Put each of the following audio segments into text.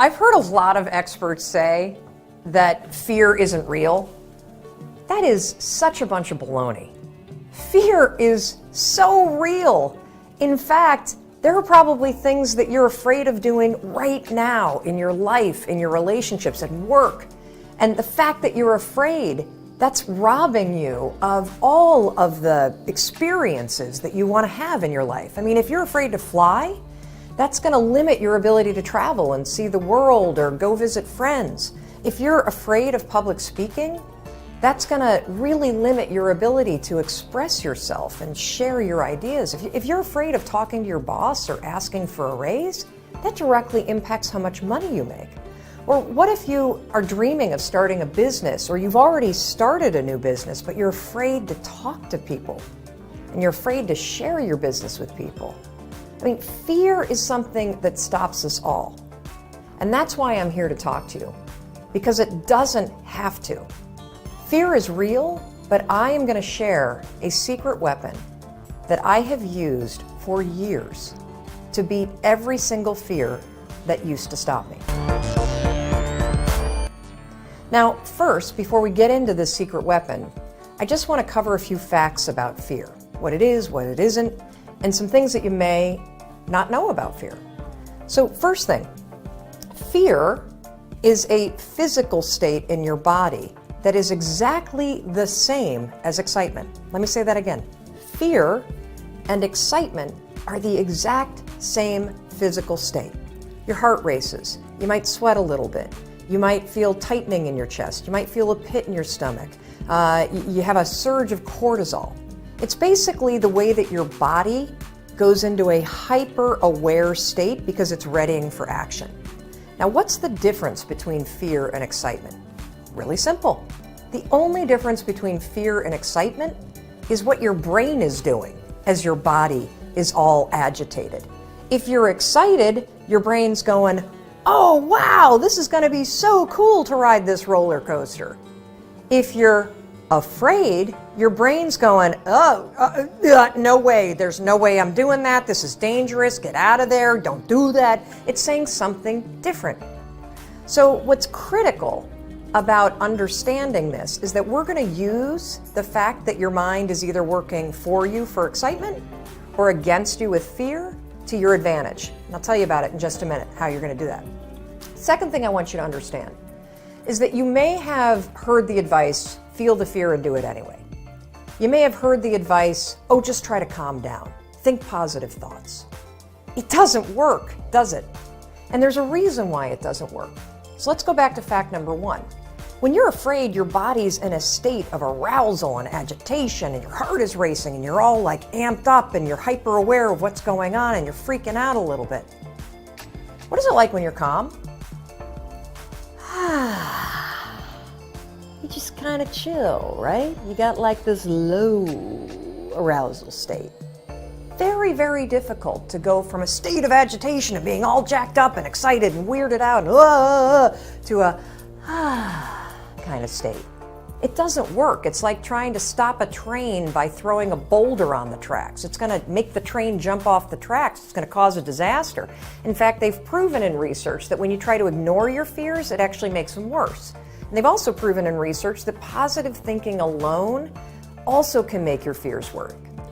I've heard a lot of experts say that fear isn't real. That is such a bunch of baloney. Fear is so real. In fact, there are probably things that you're afraid of doing right now in your life, in your relationships, at work. And the fact that you're afraid, that's robbing you of all of the experiences that you want to have in your life. I mean, if you're afraid to fly, that's going to limit your ability to travel and see the world or go visit friends. If you're afraid of public speaking, that's going to really limit your ability to express yourself and share your ideas. If you're afraid of talking to your boss or asking for a raise, that directly impacts how much money you make. Or what if you are dreaming of starting a business, or you've already started a new business, but you're afraid to talk to people and you're afraid to share your business with people? I mean, fear is something that stops us all. And that's why I'm here to talk to you, because it doesn't have to. Fear is real, but I am going to share a secret weapon that I have used for years to beat every single fear that used to stop me. Now, first, before we get into this secret weapon, I just want to cover a few facts about fear. What it is, what it isn't, and some things that you may not know about fear. So first thing, fear is a physical state in your body that is exactly the same as excitement. Let me say that again. Fear and excitement are the exact same physical state. Your heart races. You might sweat a little bit. You might feel tightening in your chest. You might feel a pit in your stomach. You have a surge of cortisol. It's basically the way that your body goes into a hyper-aware state because it's readying for action. Now, what's the difference between fear and excitement? Really simple. The only difference between fear and excitement is what your brain is doing as your body is all agitated. If you're excited, your brain's going, oh wow, this is going to be so cool to ride this roller coaster. If you're afraid, your brain's going, no way, there's no way I'm doing that, this is dangerous, get out of there, don't do that. It's saying something different. So what's critical about understanding this is that we're going to use the fact that your mind is either working for you for excitement or against you with fear to your advantage. And I'll tell you about it in just a minute, how you're going to do that. Second thing I want you to understand is that you may have heard the advice, feel the fear and do it anyway. You may have heard the advice, oh, just try to calm down, think positive thoughts. It doesn't work, does it? And there's a reason why it doesn't work. So let's go back to fact number one. When you're afraid, your body's in a state of arousal and agitation, and your heart is racing, and you're all like amped up, and you're hyper aware of what's going on, and you're freaking out a little bit. What is it like when you're calm? You just kind of chill, right? You got like this low arousal state. Very, very difficult to go from a state of agitation and being all jacked up and excited and weirded out to a kind of state. It doesn't work. It's like trying to stop a train by throwing a boulder on the tracks. It's going to make the train jump off the tracks. It's going to cause a disaster. In fact, they've proven in research that when you try to ignore your fears, it actually makes them worse. And they've also proven in research that positive thinking alone also can make your fears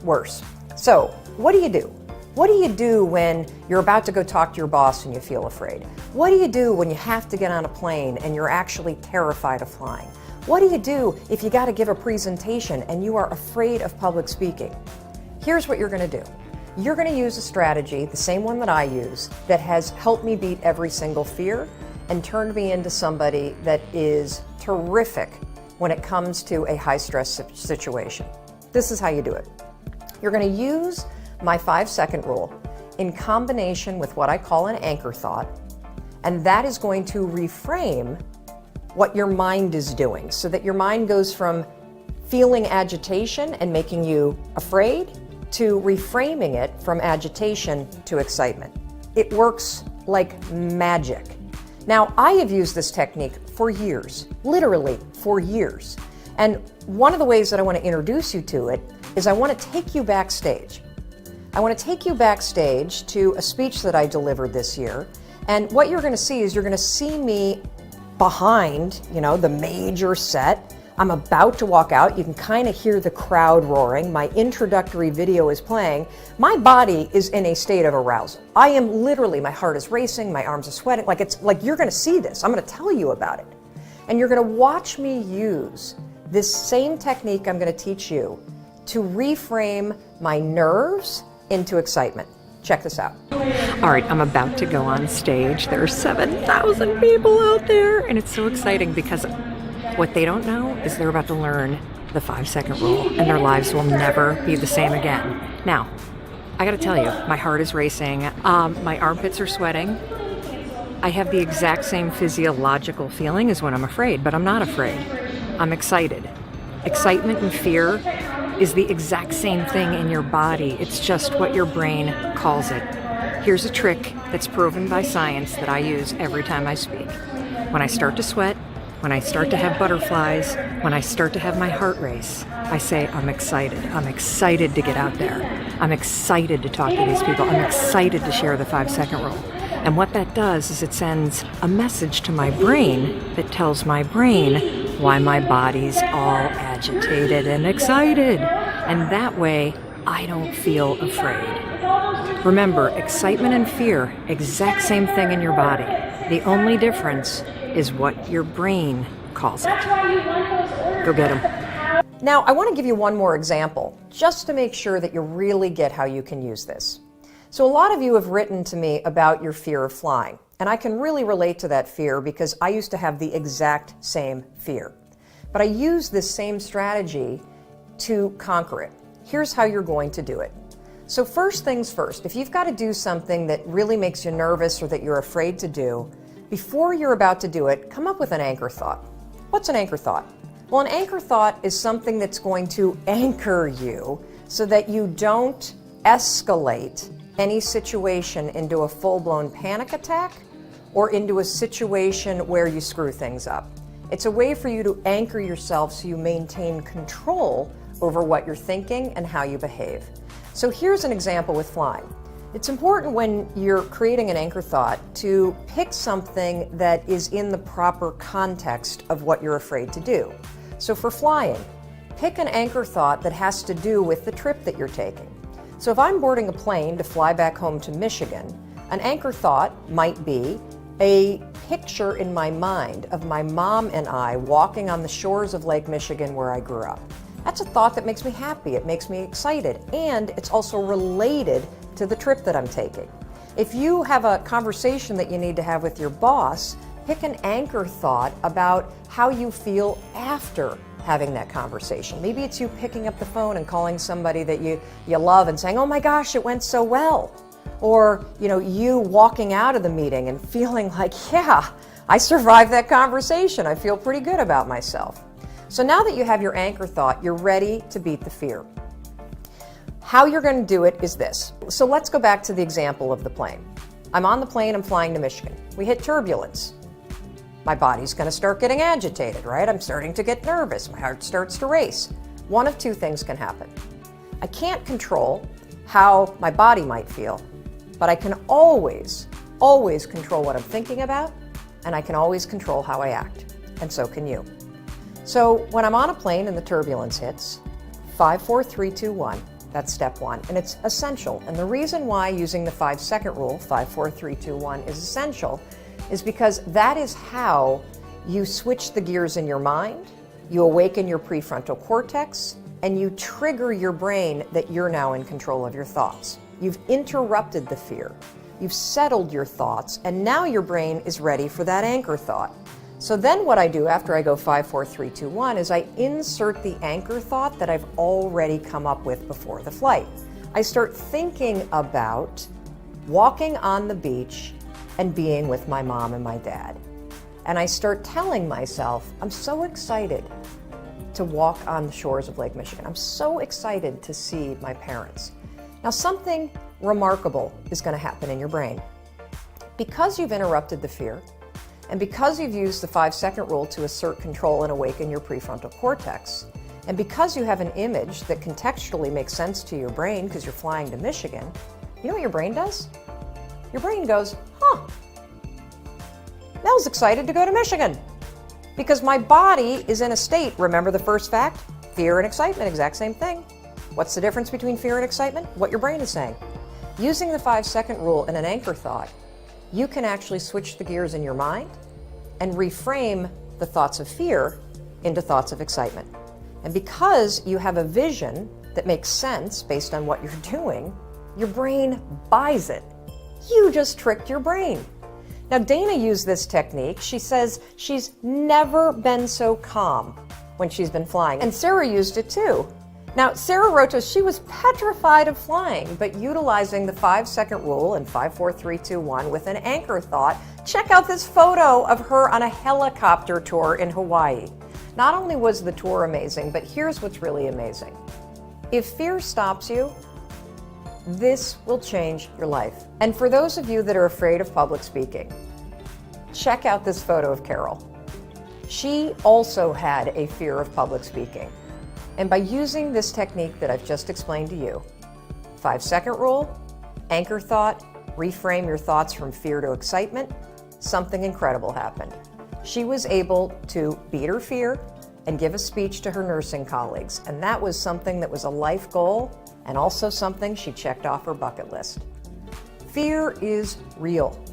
worse. So, what do you do? What do you do when you're about to go talk to your boss and you feel afraid? What do you do when you have to get on a plane and you're actually terrified of flying? What do you do if you got to give a presentation and you are afraid of public speaking? Here's what you're going to do. You're going to use a strategy, the same one that I use, that has helped me beat every single fear and turned me into somebody that is terrific when it comes to a high-stress situation. This is how you do it. You're going to use my 5-second rule in combination with what I call an anchor thought, and that is going to reframe what your mind is doing so that your mind goes from feeling agitation and making you afraid to reframing it from agitation to excitement. It works like magic. Now, I have used this technique for years, literally for years. And one of the ways that I want to introduce you to it is I want to take you backstage. I want to take you backstage to a speech that I delivered this year, And what you're going to see is you're going to see me behind, the major set. I'm about to walk out. You can kind of hear the crowd roaring. My introductory video is playing. My body is in a state of arousal. I am literally, my heart is racing, my arms are sweating. It's like you're going to see this. I'm going to tell you about it. And you're going to watch me use this same technique I'm going to teach you to reframe my nerves into excitement. Check this out. All right, I'm about to go on stage. There are 7,000 people out there, and it's so exciting because what they don't know is they're about to learn the 5-second rule, and their lives will never be the same again. Now, I gotta tell you, my heart is racing, my armpits are sweating. I have the exact same physiological feeling as when I'm afraid, but I'm not afraid. I'm excited. Excitement and fear is the exact same thing in your body. It's just what your brain calls it. Here's a trick that's proven by science that I use every time I speak. When I start to sweat, when I start to have butterflies, when I start to have my heart race, I say, I'm excited. I'm excited to get out there. I'm excited to talk to these people. I'm excited to share the 5-second rule. And what that does is it sends a message to my brain that tells my brain why my body's all agitated and excited. And that way, I don't feel afraid. Remember, excitement and fear, exact same thing in your body. The only difference is what your brain calls it. Go get them. Now, I want to give you one more example, just to make sure that you really get how you can use this. So a lot of you have written to me about your fear of flying, and I can really relate to that fear because I used to have the exact same fear. But I use this same strategy to conquer it. Here's how you're going to do it. So first things first, if you've got to do something that really makes you nervous or that you're afraid to do, before you're about to do it, come up with an anchor thought. What's an anchor thought? Well, an anchor thought is something that's going to anchor you so that you don't escalate any situation into a full-blown panic attack or into a situation where you screw things up. It's a way for you to anchor yourself so you maintain control over what you're thinking and how you behave. So here's an example with flying. It's important when you're creating an anchor thought to pick something that is in the proper context of what you're afraid to do. So for flying, pick an anchor thought that has to do with the trip that you're taking. So if I'm boarding a plane to fly back home to Michigan, an anchor thought might be a picture in my mind of my mom and I walking on the shores of Lake Michigan where I grew up. That's a thought that makes me happy, it makes me excited, and it's also related to the trip that I'm taking. If you have a conversation that you need to have with your boss, pick an anchor thought about how you feel after having that conversation. Maybe it's you picking up the phone and calling somebody that you love and saying, oh my gosh, it went so well. Or, you walking out of the meeting and feeling like, yeah, I survived that conversation. I feel pretty good about myself. So now that you have your anchor thought, you're ready to beat the fear. How you're going to do it is this. So let's go back to the example of the plane. I'm on the plane, I'm flying to Michigan. We hit turbulence. My body's going to start getting agitated, right? I'm starting to get nervous. My heart starts to race. One of two things can happen. I can't control how my body might feel, but I can always control what I'm thinking about, and I can always control how I act, and so can you. So when I'm on a plane and the turbulence hits, 5, 4, 3, 2, 1, that's step one, and it's essential. And the reason why using the 5-second rule, 5, 4, 3, 2, 1, is essential is because that is how you switch the gears in your mind, you awaken your prefrontal cortex, and you trigger your brain that you're now in control of your thoughts. You've interrupted the fear, you've settled your thoughts, and now your brain is ready for that anchor thought. So then what I do after I go 5, 4, 3, 2, 1 is I insert the anchor thought that I've already come up with before the flight. I start thinking about walking on the beach and being with my mom and my dad. And I start telling myself, I'm so excited to walk on the shores of Lake Michigan. I'm so excited to see my parents. Now something remarkable is going to happen in your brain. Because you've interrupted the fear, and because you've used the 5-second rule to assert control and awaken your prefrontal cortex, and because you have an image that contextually makes sense to your brain because you're flying to Michigan, you know what your brain does? Your brain goes, huh, Mel's excited to go to Michigan because my body is in a state, remember the first fact? Fear and excitement, exact same thing. What's the difference between fear and excitement? What your brain is saying. Using the 5-second rule and an anchor thought, you can actually switch the gears in your mind and reframe the thoughts of fear into thoughts of excitement. And because you have a vision that makes sense based on what you're doing, your brain buys it. You just tricked your brain. Now, Dana used this technique. She says she's never been so calm when she's been flying. And Sarah used it too. Now, Sarah wrote to us, she was petrified of flying, but utilizing the 5-second rule and 5, 4, 3, 2, 1 with an anchor thought, check out this photo of her on a helicopter tour in Hawaii. Not only was the tour amazing, but here's what's really amazing. If fear stops you, this will change your life. And for those of you that are afraid of public speaking, check out this photo of Carol. She also had a fear of public speaking. And by using this technique that I've just explained to you, 5-second rule, anchor thought, reframe your thoughts from fear to excitement, something incredible happened. She was able to beat her fear and give a speech to her nursing colleagues. And that was something that was a life goal and also something she checked off her bucket list. Fear is real.